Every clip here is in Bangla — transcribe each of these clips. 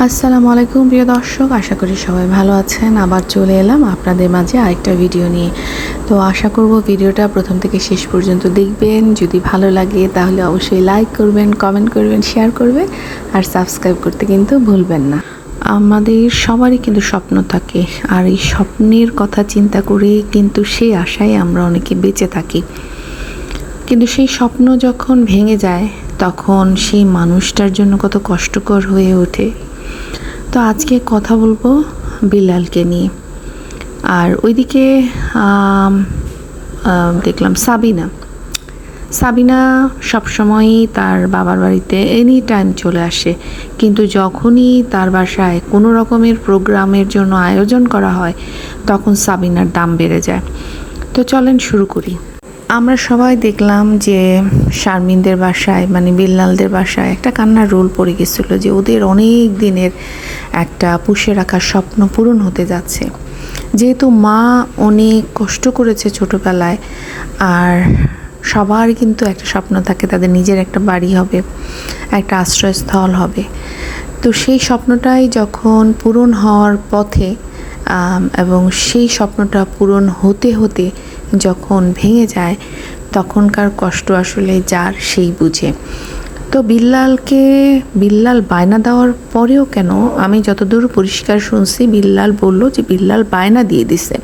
আসসালামু আলাইকুম প্রিয় দর্শক, আশা করি সবাই ভালো আছেন। আবার চলে এলাম আপনাদের মাঝে আরেকটা ভিডিও নিয়ে। তো আশা করব ভিডিওটা প্রথম থেকে শেষ পর্যন্ত দেখবেন। যদি ভালো লাগে তাহলে অবশ্যই লাইক করবেন, কমেন্ট করবেন, শেয়ার করবেন আর সাবস্ক্রাইব করতে কিন্তু ভুলবেন না। আমাদের সবারই কিন্তু স্বপ্ন থাকে, আর এই স্বপ্নের কথা চিন্তা করে কিন্তু সেই আশায় আমরা অনেকে বেঁচে থাকি। কিন্তু সেই স্বপ্ন যখন ভেঙে যায় তখন সেই মানুষটার জন্য কত কষ্টকর হয়ে ওঠে। তো আজকে কথা বলবো বিল্লালকে নিয়ে। আর ওইদিকে দেখলাম সাবিনা সবসময়ই তার বাবার বাড়িতে এনি টাইম চলে আসে, কিন্তু যখনই তার বাসায় কোনো রকমের প্রোগ্রামের জন্য আয়োজন করা হয় তখন সাবিনার দাম বেড়ে যায়। তো চলেন শুরু করি। আমরা সবাই দেখলাম যে শারমিনদের বাসায় মানে বিল্লালদের বাসায় একটা কান্নার রোল পড়ে গেছিলো যে ওদের অনেক দিনের একটা পুষে রাখার স্বপ্ন পূরণ হতে যাচ্ছে। যেহেতু মা অনেক কষ্ট করেছে ছোটোবেলায়, আর সবার কিন্তু একটা স্বপ্ন থাকে তাদের নিজের একটা বাড়ি হবে, একটা আশ্রয়স্থল হবে। তো সেই স্বপ্নটাই যখন পূরণ হওয়ার পথে এবং সেই স্বপ্নটা পূরণ হতে হতে যখন ভেঙে যায় তখনকার কষ্ট আসলে যার সেই বুঝে। তো বিল্লাল বায়না দেওয়ার পরেও কেন, আমি যতদূর পরিষ্কার শুনছি বিল্লাল বলল যে বিল্লাল বায়না দিয়ে দিছে।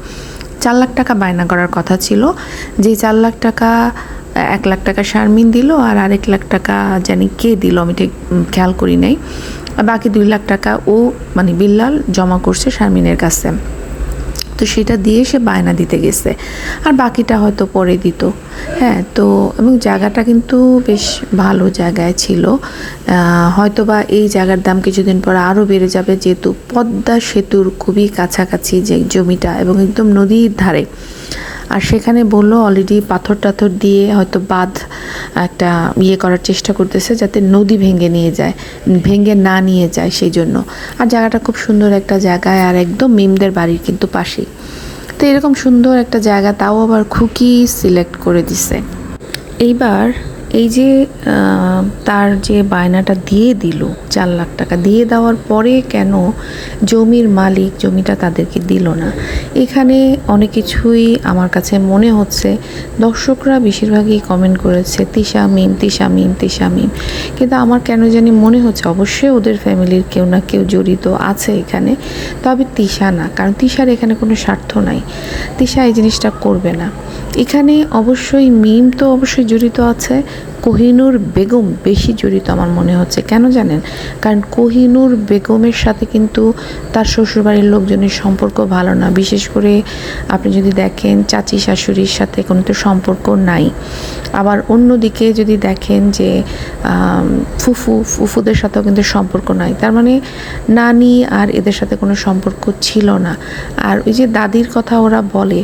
4 লাখ টাকা বায়না করার কথা ছিল, যে 4 লাখ টাকা 1 লাখ টাকা শারমিন দিল আর আরেক লাখ টাকা জানি কে দিল, আমি ঠিক খেয়াল করি নাই। বাকি 2 লাখ টাকা ও মানে বিল্লাল জমা করছে শারমিনের কাছে। তো সেটা দিয়ে সে বায়না দিতে গেছে, আর বাকিটা হয়তো পরে দিত। হ্যাঁ, তো এবং জায়গাটা কিন্তু বেশ ভালো জায়গায় ছিল। হয়তোবা এই জায়গার দাম কিছুদিন পর আরও বেড়ে যাবে, যেহেতু পদ্মা সেতুর খুবই কাছাকাছি যে জমিটা এবং একদম নদীর ধারে। আর সেখানে বললো অলরেডি পাথর টাথর দিয়ে হয়তো বাঁধ একটা করার চেষ্টা করতেছে যাতে নদী ভেঙে না নিয়ে যায় সেই জন্য। আর জায়গাটা খুব সুন্দর একটা জায়গায়, আর একদম মিমদের বাড়ির কিন্তু পাশেই। তো এরকম সুন্দর একটা জায়গা, তাও আবার খুকি সিলেক্ট করে দিছে। এইবার এই যে তার যে বায়নাটা দিয়ে দিল 4 লাখ টাকা দিয়ে দেওয়ার পরে কেন জমির মালিক জমিটা তাদেরকে দিল না, এখানে অনেক কিছুই আমার কাছে মনে হচ্ছে। দর্শকরা বেশিরভাগই কমেন্ট করেছে তিশা মিম, কিন্তু আমার কেন জানি মনে হচ্ছে অবশ্যই ওদের ফ্যামিলির কেউ না কেউ জড়িত আছে এখানে, তবে তিশা না, কারণ তিশার এখানে কোনো স্বার্থ নাই। তিশা এই জিনিসটা করবে না। এখানে অবশ্যই মিম তো অবশ্যই জড়িত আছে, কোহিনূর বেগম বেশি জড়িত আমার মনে হচ্ছে। কেন জানেন? কারণ কোহিনূর বেগমের সাথে কিন্তু তার শ্বশুরবাড়ির লোকজনের সম্পর্ক ভালো না। বিশেষ করে আপনি যদি দেখেন চাচি শাশুড়ির সাথে কোনো তো সম্পর্ক নাই। আবার অন্যদিকে যদি দেখেন যে ফুফুদের সাথেও কিন্তু সম্পর্ক নাই। তার মানে নানি আর এদের সাথে কোনো সম্পর্ক ছিল না। আর ওই যে দাদির কথা ওরা বলে,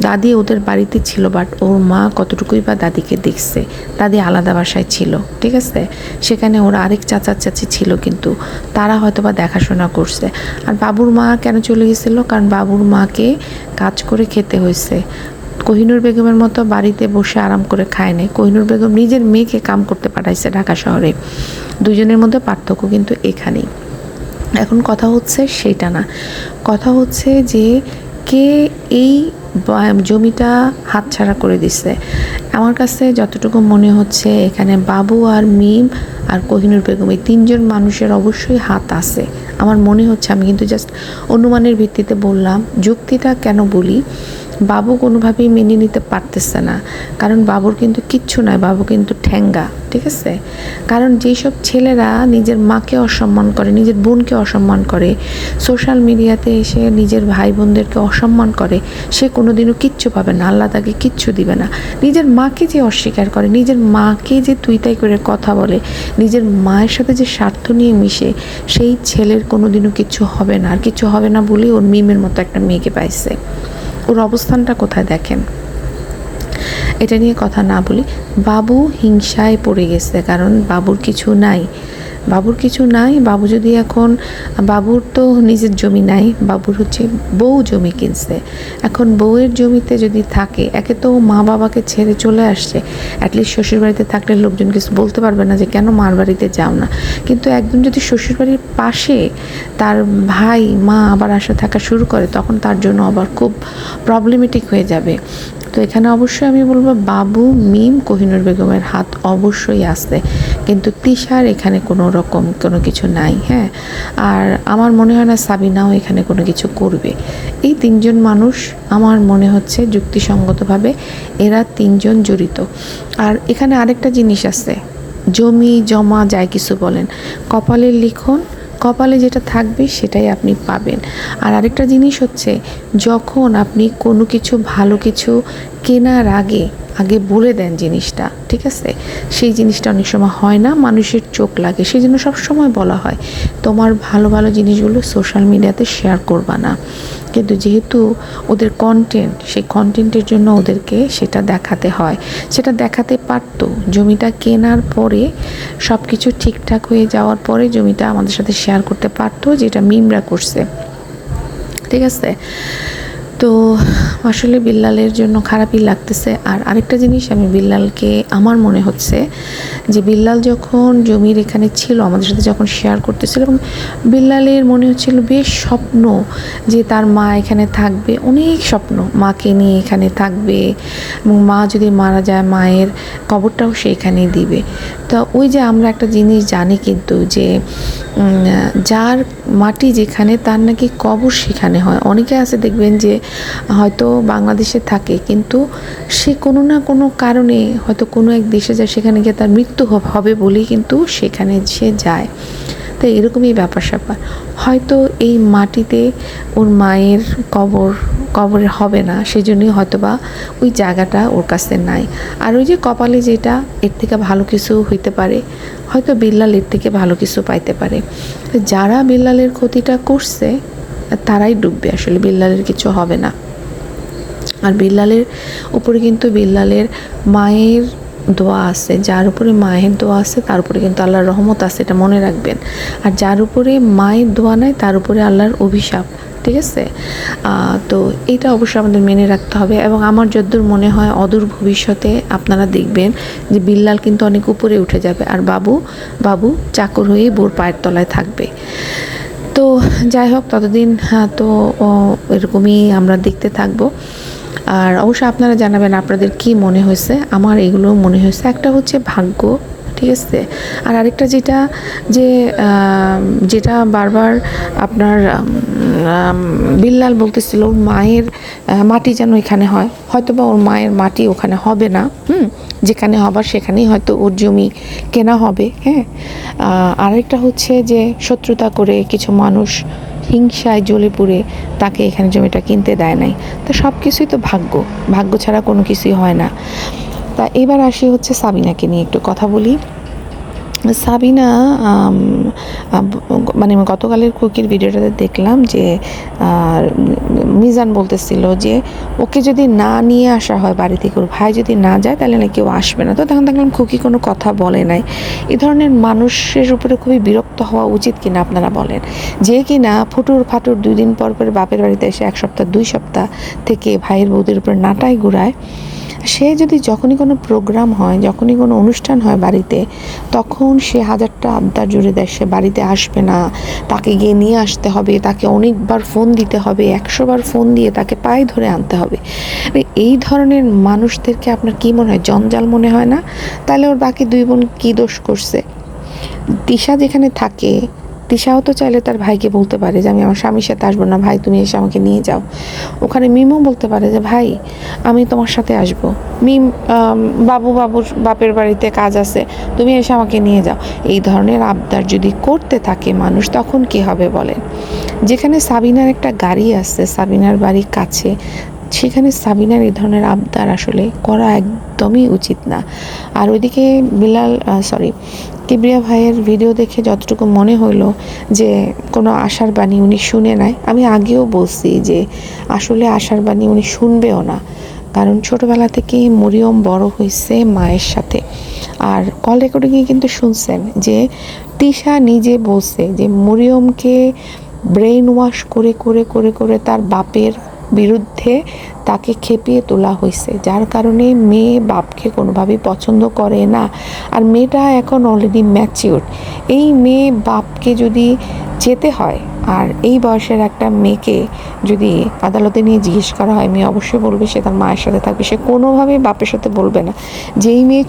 দাদি ওদের বাড়িতে ছিল, বাট ওর মা কতটুকুই বা দাদিকে দেখছে। দাদি আলাদা বাসায় ছিল, ঠিক আছে, সেখানে ওরা আরেক চাচি ছিল, কিন্তু তারা হয়তো বা দেখাশোনা করছে। আর বাবুর মা কেন চলে গেছিলো? কারণ বাবুর মাকে কাজ করে খেতে হয়েছে। কোহিনূর বেগমের মতো বাড়িতে বসে আরাম করে খায় নাই। কোহিনূর বেগম নিজের মেয়েকে কাম করতে পাঠাইছে ঢাকা শহরে। দুজনের মধ্যে পার্থক্য কিন্তু এখানেই। এখন কথা হচ্ছে সেটা না, কথা হচ্ছে যে কে এই জমিটা হাতছাড়া করে দিছে। আমার কাছে যতটুকু মনে হচ্ছে এখানে বাবু আর মিম আর কোহিনূর বেগম এই 3 জন মানুষের অবশ্যই হাত আছে আমার মনে হচ্ছে। আমি কিন্তু জাস্ট অনুমানের ভিত্তিতে বললাম। যুক্তিটা কেন বলি, বাবু কোনোভাবেই মেনে নিতে পারতেছে না, কারণ বাবুর কিন্তু কিচ্ছু নয়, বাবু কিন্তু ঠ্যাঙ্গা, ঠিক আছে। কারণ যেসব ছেলেরা নিজের মাকে অসম্মান করে, নিজের বোনকে অসম্মান করে, সোশ্যাল মিডিয়াতে এসে নিজের ভাই বোনদেরকে অসম্মান করে, সে কোনোদিনও কিচ্ছু পাবে না, আল্লাহ তাকে কিচ্ছু দিবে না। নিজের মাকে যে অস্বীকার করে, নিজের মাকে যে তুই তাই করে কথা বলে, নিজের মায়ের সাথে যে স্বার্থ নিয়ে মিশে, সেই ছেলের কোনোদিনও কিচ্ছু হবে না। আর কিচ্ছু হবে না বলেই ওর মিমের মতো একটা মেয়েকে পাইছে। ওর অবস্থানটা কোথায় দেখেন। এটা নিয়ে কথা না বলি। বাবু হিংসায় পড়ে গেছে, কারণ বাবুর কিছু নাই। বাবুর কিছু নাই। বাবু যদি এখন, বাবুর তো নিজের জমি নাই, বাবুর হচ্ছে বউ জমি কিনছে। এখন বউয়ের জমিতে যদি থাকে, একে তো মা বাবাকে ছেড়ে চলে আসছে, অ্যাটলিস্ট শ্বশুর বাড়িতে থাকলে লোকজন কিছু বলতে পারবে না যে কেন মার বাড়িতে যাও না। কিন্তু একজন যদি শ্বশুর বাড়ির পাশে তার ভাই মা আবার আসা থাকা শুরু করে, তখন তার জন্য আবার খুব প্রবলেমেটিক হয়ে যাবে। তো এখানে অবশ্যই আমি বলবো বাবু, মিম, কোহিনুর বেগমের হাত অবশ্যই আছে, কিন্তু তিশার এখানে কোনো রকম কোনো কিছু নাই। হ্যাঁ, আর আমার মনে হয় না সাবিনাও এখানে কোনো কিছু করবে। এই তিনজন মানুষ আমার মনে হচ্ছে যুক্তিসঙ্গতভাবে এরা তিনজন জড়িত। আর এখানে আরেকটা জিনিস আছে, জমি জমা যাই কিছু বলেন, কপালের লিখন, কপালে যেটা থাকবে সেটাই আপনি পাবেন। আর আরেকটা জিনিস হচ্ছে, যখন আপনি কোনো কিছু ভালো কিছু কেনার আগে বলে দেন জিনিসটা, ঠিক আছে, সেই জিনিসটা অনেক সময় হয় না, মানুষের চোখ লাগে। সেই জন্য সবসময় বলা হয় তোমার ভালো ভালো জিনিসগুলো সোশ্যাল মিডিয়াতে শেয়ার করবা না। কিন্তু যেহেতু ওদের কন্টেন্ট, সেই কন্টেন্টের জন্য ওদেরকে সেটা দেখাতে হয়। সেটা দেখাতে পারতো জমিটা কেনার পরে, সব কিছু ঠিকঠাক হয়ে যাওয়ার পরে জমিটা আমাদের সাথে শেয়ার করতে পারতো, যেটা মিমরা করছে, ঠিক আছে। তো আসলে বিল্লালের জন্য খারাপই লাগতেছে। আর আরেকটা জিনিস, আমি বিল্লালকে, আমার মনে হচ্ছে যে বিল্লাল যখন জমির এখানে ছিল আমাদের সাথে যখন শেয়ার করতেছিল, এবং বিল্লালের মনে হচ্ছিল বেশ স্বপ্ন যে তার মা এখানে থাকবে, অনেক স্বপ্ন, মাকে নিয়ে এখানে থাকবে, এবং মা যদি মারা যায় মায়ের কবরটাও সে এখানেই দিবে। তো ওই যে আমরা একটা জিনিস জানি কিন্তু, যে যার মাটি যেখানে তার নাকি কবর সেখানে হয়। অনেকে আছে দেখবেন যে হয়তো বাংলাদেশে থাকে, কিন্তু সে কোনো না কোনো কারণে হয়তো কোনো এক দেশে যায়, সেখানে গিয়ে তার মৃত্যু হবে বলেই কিন্তু সেখানে সে যায়। তো এরকমই ব্যাপার স্যাপার, হয়তো এই মাটিতে ওর মায়ের কবরে হবে না, সেজন্যই হয়তো বা ওই জায়গাটা ওর কাছে নাই। আর ওই যে কপালে যেটা, এর থেকে ভালো কিছু হইতে পারে, হয়তো বিল্লাল এর থেকে ভালো কিছু পাইতে পারে। যারা বিল্লালের ক্ষতিটা করছে তারাই ডুববে, আসলে বিল্লালের কিছু হবে না। আর বিল্লালের উপরে কিন্তু বিল্লালের মায়ের দোয়া আছে, যার উপরে মায়ের দোয়া আছে তার উপরে কিন্তু আল্লাহর রহমত আছে, এটা মনে রাখবেন। আর যার উপরে মায়ের দোয়া নাই তার উপরে আল্লাহর অভিশাপ, ঠিক আছে। তো এটা অবশ্যই আমাদের মেনে রাখতে হবে। এবং আমার যতদূর মনে হয় অদূর ভবিষ্যতে আপনারা দেখবেন যে বিল্লাল কিন্তু অনেক উপরে উঠে যাবে, আর বাবু চাকর হয়ে বোর পায়ের তলায় থাকবে। তো যাই হোক, ততদিন তো এরকমই আমরা দেখতে থাকবো। আর অবশ্যই আপনারা জানাবেন আপনাদের কি মনে হয়েছে। আমার এগুলো মনে হয়েছে, একটা হচ্ছে ভাগ্য, ঠিক আছে। আর আরেকটা যেটা বারবার আপনার বিল্লাল বলতেছিল ওর মায়ের মাটি যেন এখানে হয়, হয়তো বা ওর মায়ের মাটি ওখানে হবে না, যেখানে হবার সেখানেই হয়তো ওর জমি কেনা হবে। হ্যাঁ, আরেকটা হচ্ছে যে শত্রুতা করে কিছু মানুষ হিংসায় জ্বলে পুড়ে তাকে এখানে জমিটা কিনতে দেয় নাই। তো সব কিছুই তো ভাগ্য ছাড়া কোনো কিছুই হয় না। তা এবার আসি হচ্ছে সাবিনাকে নিয়ে একটু কথা বলি। সাবিনা, মানে গতকালের কুকির ভিডিওটাতে দেখলাম যে মিজান বলতেছিল যে ওকে যদি না নিয়ে আসা হয় বাড়ি থেকে, ওর ভাই যদি না যায় তাহলে না কেউ আসবে না। তো তখন দেখলাম খুকি কোনো কথা বলে নাই। এই ধরনের মানুষের উপরে খুবই বিরক্ত হওয়া উচিত কিনা আপনারা বলেন, যে কিনা ফুটুর ফাটুর 2 দিন পর বাপের বাড়িতে এসে 1 সপ্তাহ 2 সপ্তাহ থেকে ভাইয়ের বউদের উপরে নাটাই ঘুরায়। সে যদি যখনই কোনো প্রোগ্রাম হয়, যখনই কোনো অনুষ্ঠান হয় বাড়িতে, তখন সে 1000টা আবদার জুড়ে দেয় সে বাড়িতে আসবে না, তাকে গিয়ে নিয়ে আসতে হবে, তাকে অনেকবার ফোন দিতে হবে, 100 বার ফোন দিয়ে তাকে পায়ে ধরে আনতে হবে। এই ধরনের মানুষদেরকে আপনার কি মনে হয়, জঞ্জাল মনে হয় না? তাহলে ওর বাকি 2 বোন কী দোষ করছে? তিশা যেখানে থাকে, তিশাও তো চাইলে তার ভাইকে বলতে পারে যে আমি আমার স্বামীর সাথে আসবো না, ভাই তুমি এসে আমাকে নিয়ে যাও। ওখানে মিমও বলতে পারে যে ভাই আমি তোমার সাথে আসবো, মিম বাবুর বাপের বাড়িতে কাজ আছে, তুমি এসে আমাকে নিয়ে যাও। এই ধরনের আবদার যদি করতে থাকে মানুষ, তখন কি হবে বলেন? যেখানে সাবিনার একটা গাড়ি আছে, সাবিনার বাড়ির কাছে, সেখানে সাবিনার এই ধরনের আবদার আসলে করা একদমই উচিত না। আর ওইদিকে কিবরিয়া ভাইয়ের ভিডিও দেখে যতটুকু মনে হলো যে কোনো আশার বাণী উনি শুনে নাই। আমি আগেও বলছি যে আসলে আশার বাণী উনি শুনবেও না, কারণ ছোটোবেলা থেকেই মরিয়ম বড় হয়েছে মায়ের সাথে। আর কল রেকর্ডিংয়ে কিন্তু শুনছেন যে তিশা নিজে বলছে যে মরিয়মকে ব্রেইন ওয়াশ করে করে করে করে তার বাপের বিরুদ্ধে তাকে খেপিয়ে তোলা হয়েছে, যার কারণে মেয়ে বাপকে কোনোভাবেই পছন্দ করে না। আর মেয়েটা এখন অলরেডি ম্যাচিওর। এই মেয়ে বাপকে যদি যেতে হয়, আর এই বয়সের একটা মেয়েকে যদি আদালতে নিয়ে জিজ্ঞেস করা হয়, মেয়ে অবশ্যই বলবে সে তার মায়ের সাথে থাকবে, সে কোনোভাবেই বাপের সাথে বলবে না। যেই মেয়ে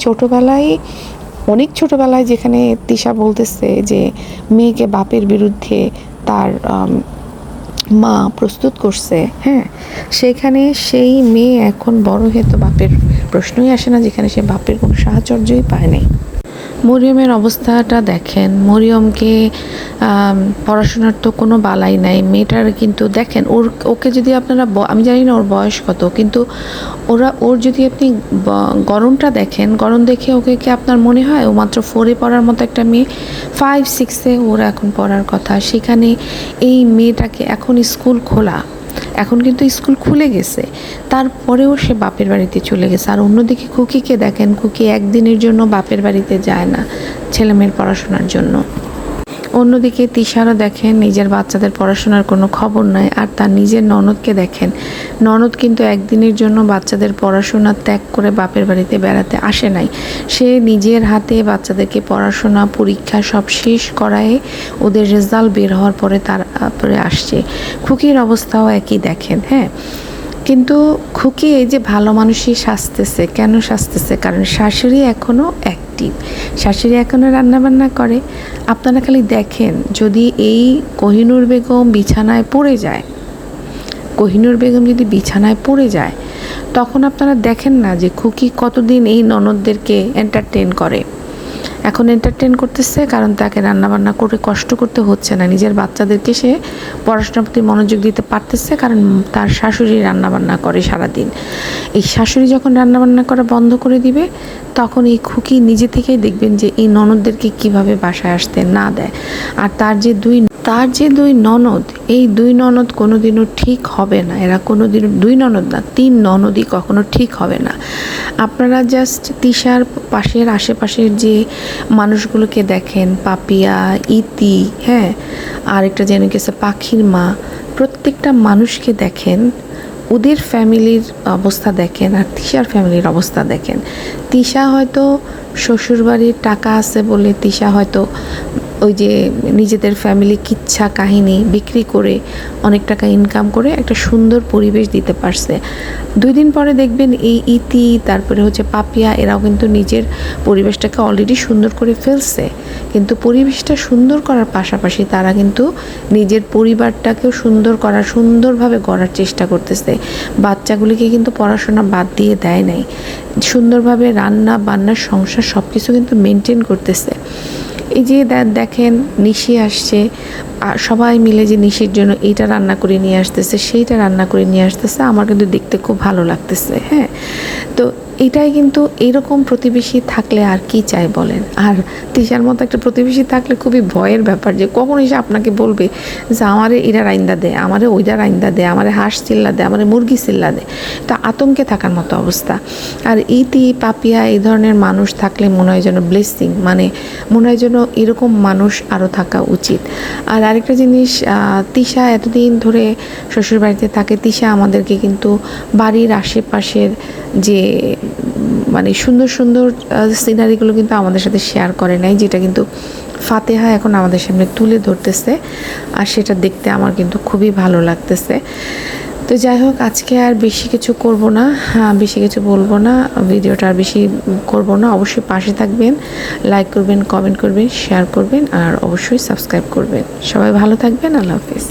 অনেক ছোটোবেলায় যেখানে তিশা বলতেছে যে মেয়েকে বাপের বিরুদ্ধে তার মা প্রস্তুত করছে, হ্যাঁ, সেখানে সেই মেয়ে এখন বড় হয়ে তো বাপের প্রশ্নই আসে না, যেখানে সে বাপের কোনো সাহচর্যই পায় নাই। মরিয়মের অবস্থাটা দেখেন, মরিয়মকে পড়াশোনার তো কোনো বালাই নাই মেয়েটার, কিন্তু দেখেন ওকে যদি আপনারা, আমি জানি না ওর বয়স কত, কিন্তু ওর যদি আপনি গড়নটা দেখেন, গড়ন দেখে ওকে কি আপনার মনে হয় ও মাত্র 4-এ পড়ার মতো একটা মেয়ে? 5-6-এ ওর এখন পড়ার কথা। সেখানে এই মেয়েটাকে এখন স্কুল খোলা, এখন কিন্তু স্কুল খুলে গেছে, তারপরেও সে বাপের বাড়িতে চলে গেছে। আর অন্যদিকে খুকিকে দেখেন, খুকি একদিনের জন্য বাপের বাড়িতে যায় না ছেলেমেয়ের পড়াশোনার জন্য। অন্যদিকে তিশারও দেখেন নিজের বাচ্চাদের পড়াশোনার কোনো খবর নাই। আর তার নিজের ননদকে দেখেন, ননদ কিন্তু একদিনের জন্য বাচ্চাদের পড়াশোনা ত্যাগ করে বাপের বাড়িতে বেড়াতে আসে নাই, সে নিজের হাতে বাচ্চাদেরকে পড়াশোনা পরীক্ষা সব শেষ করায় ওদের রেজাল্ট বের হওয়ার পরে তারপরে আসছে। খুকির অবস্থাও একই দেখেন, হ্যাঁ। কিন্তু খুকি এই যে ভালো মানুষই সাজতেছে, কেন সাজতেছে? কারণ শাশুড়ি এখনও অ্যাক্টিভ, শাশুড়ি এখনও রান্নাবান্না করে। আপনারা খালি দেখেন, যদি এই কোহিনূর বেগম বিছানায় পড়ে যায়, কোহিনূর বেগম যদি বিছানায় পড়ে যায়, তখন আপনারা দেখেন না যে খুকি কতদিন এই ননদদেরকে এন্টারটেন করে। এখন এন্টারটেন করতেছে কারণ তাকে রান্নাবান্না করে কষ্ট করতে হচ্ছে না, নিজের বাচ্চাদেরকে সে পড়াশোনার প্রতি মনোযোগ দিতে পারতেছে, কারণ তার শাশুড়ি রান্নাবান্না করে সারাদিন। এই শাশুড়ি যখন রান্নাবান্না করা বন্ধ করে দিবে, তখন এই খুকি নিজে থেকেই দেখবেন যে এই ননদদেরকে কিভাবে বাসায় আসতে না দেয়। আর তার যে দুই ননদ, এই দুই ননদ কোনোদিনও ঠিক হবে না। এরা কোনোদিনও 2 ননদ না, 3 ননদই কখনো ঠিক হবে না। আপনারা জাস্ট তিশার আশেপাশের যে মানুষগুলোকে দেখেন, পাপিয়া, ইতি, হ্যাঁ, আরেকটা জেনে গেছে পাখির মা, প্রত্যেকটা মানুষকে দেখেন, ওদের ফ্যামিলির অবস্থা দেখেন আর তিশার ফ্যামিলির অবস্থা দেখেন। তিশা হয়তো শ্বশুরবাড়ির টাকা আছে বলে তিশা হয়তো ওই যে নিজেদের ফ্যামিলি কিচ্ছা কাহিনী বিক্রি করে অনেক টাকা ইনকাম করে একটা সুন্দর পরিবেশ দিতে পারছে। 2 দিন পরে দেখবেন এই ইতি, তারপরে হচ্ছে পাপিয়া, এরাও কিন্তু নিজের পরিবেশটাকে অলরেডি সুন্দর করে ফেলছে। কিন্তু পরিবেশটা সুন্দর করার পাশাপাশি তারা কিন্তু নিজের পরিবারটাকেও সুন্দরভাবে গড়ার চেষ্টা করতেছে। বাচ্চাগুলিকে কিন্তু পড়াশোনা বাদ দিয়ে দেয় নাই, সুন্দরভাবে রান্না বান্নার সংসার সব কিছু কিন্তু মেনটেন করতেছে। এই যে দেখেন নিশি আসছে, সবাই মিলে যে নিশির জন্য এইটা রান্না করে নিয়ে আসতেছে, সেইটা রান্না করে নিয়ে আসতেছে, আমার কিন্তু দেখতে খুব ভালো লাগতেছে, হ্যাঁ। তো এটাই কিন্তু, এরকম প্রতিবেশী থাকলে আর কি চাই বলেন। আর তিশার মতো একটা প্রতিবেশী থাকলে খুবই ভয়ের ব্যাপার, যে কখন এসে আপনাকে বলবে যে আমারে এরা রাইন্দা দে, আমারে ওইটা রাইন্দা দে, আমারে হাঁস চিল্লা দে, আমারে মুরগি চিল্লা দে। তা আতঙ্কে থাকার মতো অবস্থা। আর ইতি, পাপিয়া, এই ধরনের মানুষ থাকলে মনে হয় যেন ব্লেসিং, মানে মনে হয় যেন এরকম মানুষ আরও থাকা উচিত। আর আরেকটা জিনিস, তিশা এতদিন ধরে শ্বশুরবাড়িতে থাকে, তিশা আমাদেরকে কিন্তু বাড়ির আশেপাশের যে মানে সুন্দর সুন্দর সিনারিগুলো কিন্তু আমাদের সাথে শেয়ার করে নাই, যেটা কিন্তু ফাতেহা এখন আমাদের সামনে তুলে ধরতেছে। আর সেটা দেখতে আমার কিন্তু খুবই ভালো লাগতেছে। তো যাই হোক, আজকে আর বেশি কিছু করব না, বেশি কিছু বলবো না, ভিডিওটা আর বেশি করব না। অবশ্যই পাশে থাকবেন, লাইক করবেন, কমেন্ট করবেন, শেয়ার করবেন, আর অবশ্যই সাবস্ক্রাইব করবেন। সবাই ভালো থাকবেন, আল্লাহ হাফিজ।